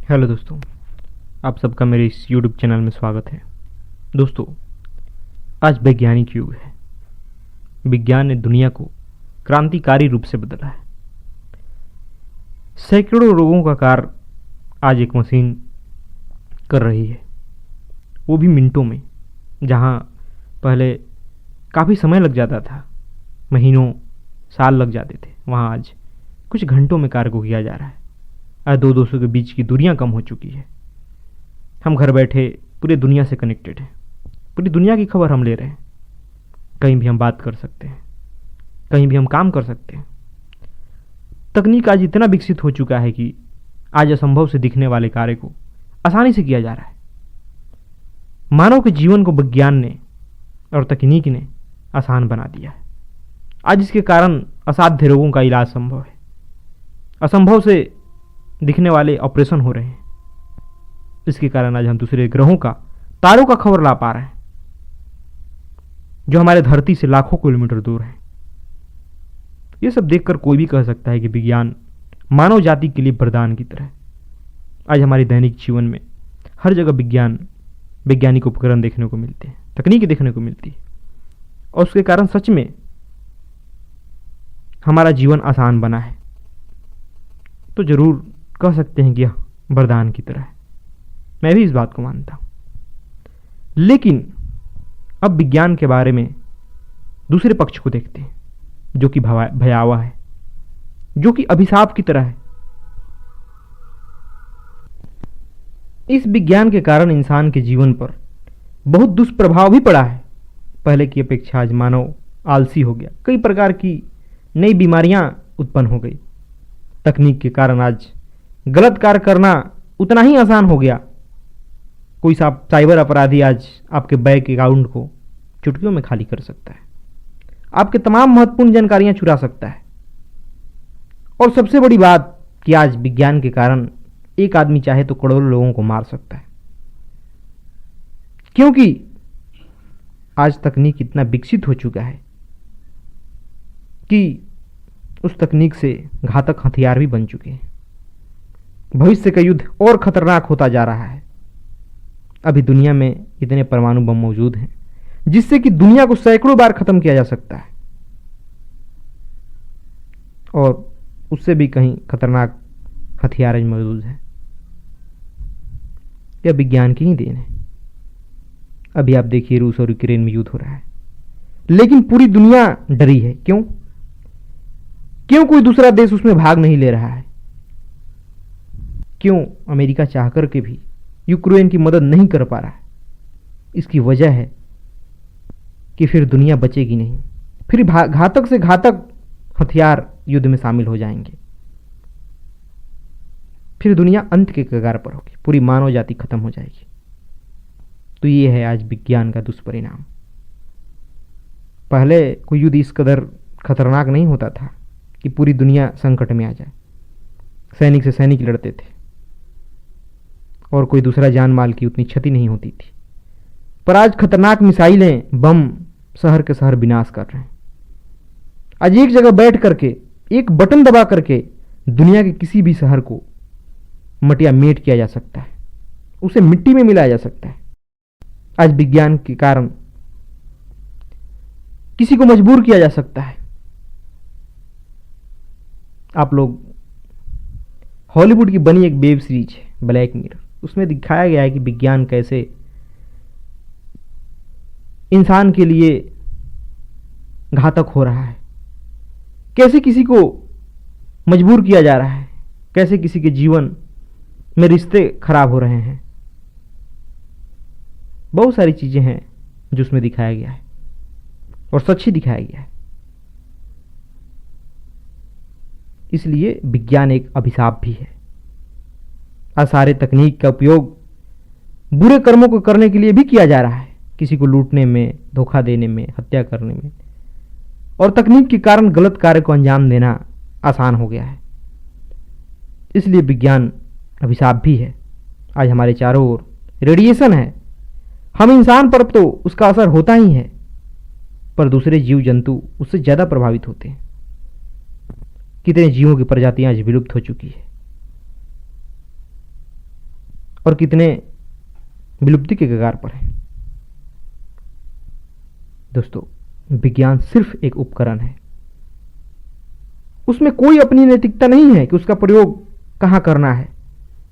Hello दोस्तों, आप सबका मेरे इस YouTube चैनल में स्वागत है। दोस्तों, आज वैज्ञानिक युग है। विज्ञान ने दुनिया को क्रांतिकारी रूप से बदला है। सैकड़ों रोगों का कार्य आज एक मशीन कर रही है, वो भी मिनटों में। जहाँ पहले काफ़ी समय लग जाता था, महीनों साल लग जाते थे, वहाँ आज कुछ घंटों में कार्य को किया जा रहा है। आज दो दोस्तों के बीच की दूरियां कम हो चुकी है। हम घर बैठे पूरी दुनिया से कनेक्टेड हैं। पूरी दुनिया की खबर हम ले रहे हैं। कहीं भी हम बात कर सकते हैं, कहीं भी हम काम कर सकते हैं। तकनीक आज इतना विकसित हो चुका है कि आज असंभव से दिखने वाले कार्य को आसानी से किया जा रहा है। मानव के जीवन को विज्ञान ने और तकनीक ने आसान बना दिया है। आज इसके कारण असाध्य रोगों का इलाज संभव है। असंभव से दिखने वाले ऑपरेशन हो रहे हैं। इसके कारण आज हम दूसरे ग्रहों का, तारों का खबर ला पा रहे हैं, जो हमारे धरती से लाखों किलोमीटर दूर हैं। ये सब देखकर कोई भी कह सकता है कि विज्ञान मानव जाति के लिए वरदान की तरह है। आज हमारे दैनिक जीवन में हर जगह वैज्ञानिक उपकरण देखने को मिलते हैं, तकनीक देखने को मिलती है, और उसके कारण सच में हमारा जीवन आसान बना है। तो जरूर कह सकते हैं कि यह वरदान की तरह है। मैं भी इस बात को मानता हूं। लेकिन अब विज्ञान के बारे में दूसरे पक्ष को देखते हैं, जो कि भयावह है, जो कि अभिशाप की तरह है। इस विज्ञान के कारण इंसान के जीवन पर बहुत दुष्प्रभाव भी पड़ा है। पहले की अपेक्षा आज मानव आलसी हो गया। कई प्रकार की नई बीमारियां उत्पन्न हो गई। तकनीक के कारण आज गलत कार्य करना उतना ही आसान हो गया। कोई साइबर अपराधी आज आपके बैंक अकाउंट को चुटकियों में खाली कर सकता है, आपके तमाम महत्वपूर्ण जानकारियां चुरा सकता है। और सबसे बड़ी बात कि आज विज्ञान के कारण एक आदमी चाहे तो करोड़ों लोगों को मार सकता है, क्योंकि आज तकनीक इतना विकसित हो चुका है कि उस तकनीक से घातक हथियार भी बन चुके हैं। भविष्य का युद्ध और खतरनाक होता जा रहा है। अभी दुनिया में इतने परमाणु बम मौजूद हैं जिससे कि दुनिया को सैकड़ों बार खत्म किया जा सकता है, और उससे भी कहीं खतरनाक हथियार मौजूद हैं। यह विज्ञान की ही देन है। अभी आप देखिए, रूस और यूक्रेन में युद्ध हो रहा है, लेकिन पूरी दुनिया डरी है। क्यों कोई दूसरा देश उसमें भाग नहीं ले रहा है? क्यों अमेरिका चाह कर के भी यूक्रेन की मदद नहीं कर पा रहा है? इसकी वजह है कि फिर दुनिया बचेगी नहीं। फिर घातक से घातक हथियार युद्ध में शामिल हो जाएंगे। फिर दुनिया अंत के कगार पर होगी, पूरी मानव जाति खत्म हो जाएगी। तो ये है आज विज्ञान का दुष्परिणाम। पहले कोई युद्ध इस कदर खतरनाक नहीं होता था कि पूरी दुनिया संकट में आ जाए। सैनिक से सैनिक लड़ते थे और कोई दूसरा जान माल की उतनी क्षति नहीं होती थी। पर आज खतरनाक मिसाइलें, बम शहर के शहर विनाश कर रहे हैं। आज एक जगह बैठ करके, एक बटन दबा करके दुनिया के किसी भी शहर को मटिया मेट किया जा सकता है, उसे मिट्टी में मिलाया जा सकता है। आज विज्ञान के कारण किसी को मजबूर किया जा सकता है। आप लोग, हॉलीवुड की बनी एक वेब सीरीज है ब्लैक मिरर, उसमें दिखाया गया है कि विज्ञान कैसे इंसान के लिए घातक हो रहा है, कैसे किसी को मजबूर किया जा रहा है, कैसे किसी के जीवन में रिश्ते खराब हो रहे हैं। बहुत सारी चीजें हैं जो उसमें दिखाया गया है, और सच ही दिखाया गया है। इसलिए विज्ञान एक अभिशाप भी है। आज सारे तकनीक का उपयोग बुरे कर्मों को करने के लिए भी किया जा रहा है, किसी को लूटने में, धोखा देने में, हत्या करने में। और तकनीक के कारण गलत कार्य को अंजाम देना आसान हो गया है। इसलिए विज्ञान अभिशाप भी है। आज हमारे चारों ओर रेडिएशन है। हम इंसान पर तो उसका असर होता ही है, पर दूसरे जीव जंतु उससे ज़्यादा प्रभावित होते हैं। कितने जीवों की प्रजातियां आज विलुप्त हो चुकी है। और कितने विलुप्ति के कगार पर हैं। दोस्तों, विज्ञान सिर्फ एक उपकरण है, उसमें कोई अपनी नैतिकता नहीं है कि उसका प्रयोग कहां करना है।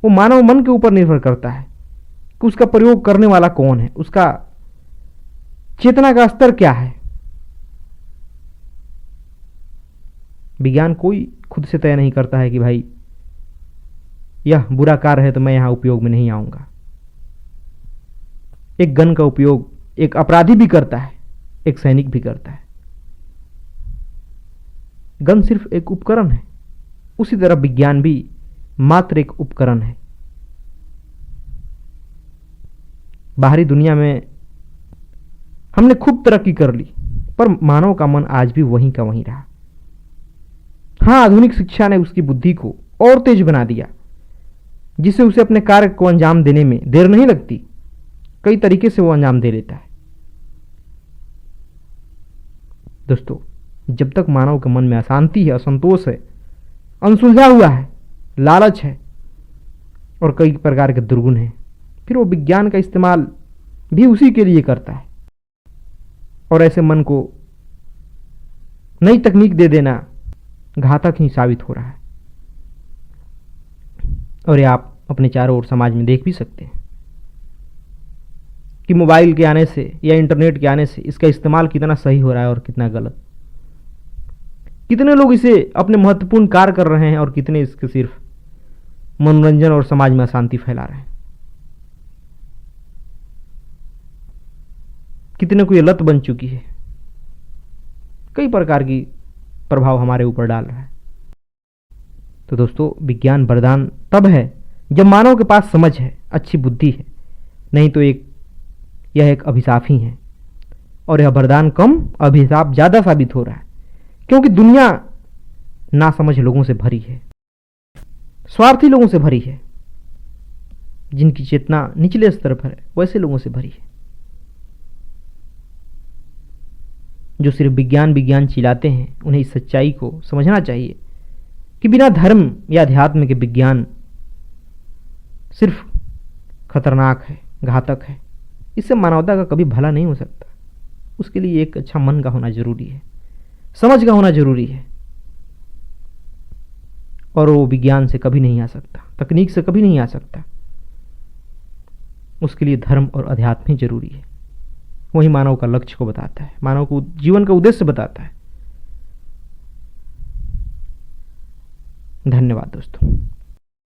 वो मानव मन के ऊपर निर्भर करता है कि उसका प्रयोग करने वाला कौन है, उसका चेतना का स्तर क्या है। विज्ञान कोई खुद से तय नहीं करता है कि भाई यह बुरा कार्य है तो मैं यहां उपयोग में नहीं आऊंगा। एक गन का उपयोग एक अपराधी भी करता है, एक सैनिक भी करता है। गन सिर्फ एक उपकरण है, उसी तरह विज्ञान भी मात्र एक उपकरण है। बाहरी दुनिया में हमने खूब तरक्की कर ली, पर मानव का मन आज भी वहीं का वहीं रहा। हां, आधुनिक शिक्षा ने उसकी बुद्धि को और तेज बना दिया, जिससे उसे अपने कार्य को अंजाम देने में देर नहीं लगती। कई तरीके से वो अंजाम दे लेता है। दोस्तों, जब तक मानव के मन में अशांति है, असंतोष है, अनसुलझा हुआ है, लालच है और कई प्रकार के दुर्गुण हैं, फिर वो विज्ञान का इस्तेमाल भी उसी के लिए करता है। और ऐसे मन को नई तकनीक दे देना घातक ही साबित हो रहा है। और ये आप अपने चारों ओर समाज में देख भी सकते हैं कि मोबाइल के आने से या इंटरनेट के आने से इसका इस्तेमाल कितना सही हो रहा है और कितना गलत। कितने लोग इसे अपने महत्वपूर्ण कार्य कर रहे हैं और कितने इसके सिर्फ मनोरंजन और समाज में अशांति फैला रहे हैं। कितने को ये लत बन चुकी है, कई प्रकार की प्रभाव हमारे ऊपर डाल रहा है। तो दोस्तों, विज्ञान वरदान तब है जब मानव के पास समझ है, अच्छी बुद्धि है, नहीं तो यह एक अभिशाप ही है। और यह वरदान कम, अभिशाप ज्यादा साबित हो रहा है, क्योंकि दुनिया नासमझ लोगों से भरी है, स्वार्थी लोगों से भरी है, जिनकी चेतना निचले स्तर पर है, वैसे लोगों से भरी है जो सिर्फ विज्ञान विज्ञान चिल्लाते हैं। उन्हें इस सच्चाई को समझना चाहिए कि बिना धर्म या अध्यात्म के विज्ञान सिर्फ खतरनाक है, घातक है। इससे मानवता का कभी भला नहीं हो सकता। उसके लिए एक अच्छा मन का होना जरूरी है, समझ का होना जरूरी है, और वो विज्ञान से कभी नहीं आ सकता, तकनीक से कभी नहीं आ सकता। उसके लिए धर्म और अध्यात्म ही जरूरी है। वही मानव का लक्ष्य को बताता है, मानव को जीवन का उद्देश्य बताता है। धन्यवाद दोस्तों।